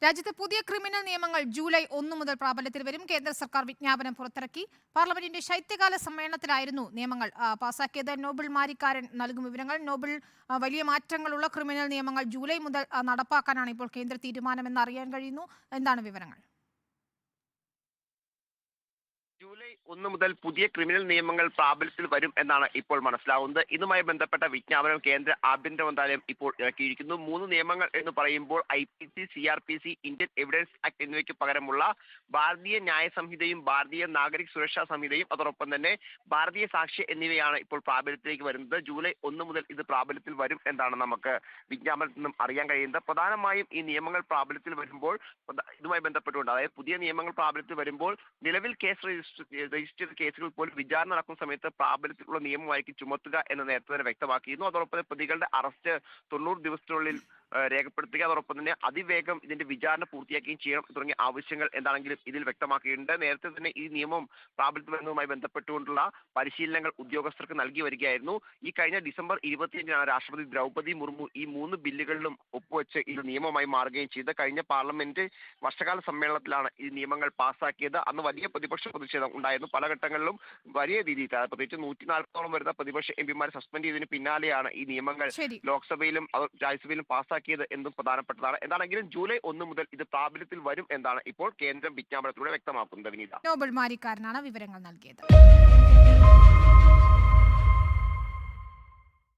രാജ്യത്തെ പുതിയ ക്രിമിനൽ നിയമങ്ങൾ ജൂലൈ 1 മുതൽ പ്രാബല്യത്തിൽ വരും. കേന്ദ്ര സർക്കാർ വിജ്ഞാപനം പുറത്തിറക്കി. പാർലമെന്റിന്റെ ശൈത്യകാല സമ്മേളനത്തിലായിരുന്നു നിയമങ്ങൾ പാസാക്കിയത്. നോബിൾ മാരിക്കാരൻ നൽകും വിവരങ്ങൾ. നോബിൾ, വലിയ മാറ്റങ്ങളുള്ള ക്രിമിനൽ നിയമങ്ങൾ ജൂലൈ മുതൽ നടപ്പാക്കാനാണ് ഇപ്പോൾ കേന്ദ്ര തീരുമാനമെന്ന് അറിയാൻ കഴിയുന്നു. എന്താണ് വിവരങ്ങൾ? ജൂലൈ 1 മുതൽ പുതിയ ക്രിമിനൽ നിയമങ്ങൾ പ്രാബല്യത്തിൽ വരും എന്നാണ് ഇപ്പോൾ മനസ്സിലാവുന്നത്. ഇതുമായി ബന്ധപ്പെട്ട വിജ്ഞാപനം കേന്ദ്ര ആഭ്യന്തര മന്ത്രാലയം ഇപ്പോൾ ഇറക്കിയിരിക്കുന്നു. 3 നിയമങ്ങൾ എന്ന് പറയുമ്പോൾ IPC, CRPC, Indian evidence act എന്നിവയ്ക്ക് പകരമുള്ള ഭാരതീയ ന്യായ സംഹിതയും ഭാരതീയ നാഗരിക് സുരക്ഷാ സംഹിതയും അതോടൊപ്പം തന്നെ ഭാരതീയ സാക്ഷ്യ എന്നിവയാണ് ഇപ്പോൾ പ്രാബല്യത്തിലേക്ക് വരുന്നത്. ജൂലൈ 1 മുതൽ ഇത് പ്രാബല്യത്തിൽ വരും എന്നാണ് നമുക്ക് വിജ്ഞാപനത്തിൽ നിന്നും അറിയാൻ കഴിയുന്നത്. പ്രധാനമായും ഈ നിയമങ്ങൾ പ്രാബല്യത്തിൽ വരുമ്പോൾ ഇതുമായി ബന്ധപ്പെട്ടുകൊണ്ട്, അതായത് പുതിയ നിയമങ്ങൾ പ്രാബല്യത്തിൽ വരുമ്പോൾ നിലവിൽ കേസ് രജിസ്റ്റർ കേസുകൾ പോലും വിചാരണ നടക്കുന്ന സമയത്ത് പ്രാബല്യത്തിലുള്ള നിയമമായിരിക്കും ചുമത്തുക എന്ന് നേരത്തെ തന്നെ വ്യക്തമാക്കിയിരുന്നു. അതോടൊപ്പം പ്രതികളുടെ അറസ്റ്റ് 90 ദിവസത്തിനുള്ളിൽ രേഖപ്പെടുത്തുക, അതോടൊപ്പം തന്നെ അതിവേഗം ഇതിന്റെ വിചാരണ പൂർത്തിയാക്കുകയും ചെയ്യണം തുടങ്ങിയ ആവശ്യങ്ങൾ എന്താണെങ്കിലും ഇതിൽ വ്യക്തമാക്കിയിട്ടുണ്ട്. നേരത്തെ തന്നെ ഈ നിയമം പ്രാബല്യത്തിൽ വരുന്നതുമായി ബന്ധപ്പെട്ടുകൊണ്ടുള്ള പരിശീലനങ്ങൾ ഉദ്യോഗസ്ഥർക്ക് നൽകി വരികയായിരുന്നു. ഈ കഴിഞ്ഞ ഡിസംബർ 25-നാണ് രാഷ്ട്രപതി ദ്രൗപദി മുർമു ഈ 3 ബില്ലുകളിലും ഒപ്പുവെച്ച് ഇത് നിയമമായി മാറുകയും ചെയ്ത് കഴിഞ്ഞ പാർലമെന്റ് വർഷകാല സമ്മേളനത്തിലാണ് ഈ നിയമങ്ങൾ പാസ്സാക്കിയത്. അന്ന് വലിയ പ്രതിപക്ഷ പ്രതിഷേധം ഉണ്ടായിരുന്നു. പല ഘട്ടങ്ങളിലും വലിയ രീതിയിൽ, പ്രത്യേകിച്ച് 140ഓളം വരുന്ന പ്രതിപക്ഷ എംപിമാരെ സസ്പെൻഡ് ചെയ്തതിന് പിന്നാലെയാണ് ഈ നിയമങ്ങൾ ശരി. ലോക്സഭയിലും രാജ്യസഭയിലും പാസ്സാക്കിയത് എന്നും പ്രധാനപ്പെട്ടതാണ്. എന്താണെങ്കിലും ജൂലൈ 1 മുതൽ ഇത് പ്രാബല്യത്തിൽ വരും എന്നാണ് ഇപ്പോൾ കേന്ദ്രം വിജ്ഞാപനത്തിലൂടെ വ്യക്തമാക്കുന്നത്. വിനീത, നോബിൾ മാരിക്കാരനാണ് വിവരങ്ങൾ നൽകിയത്.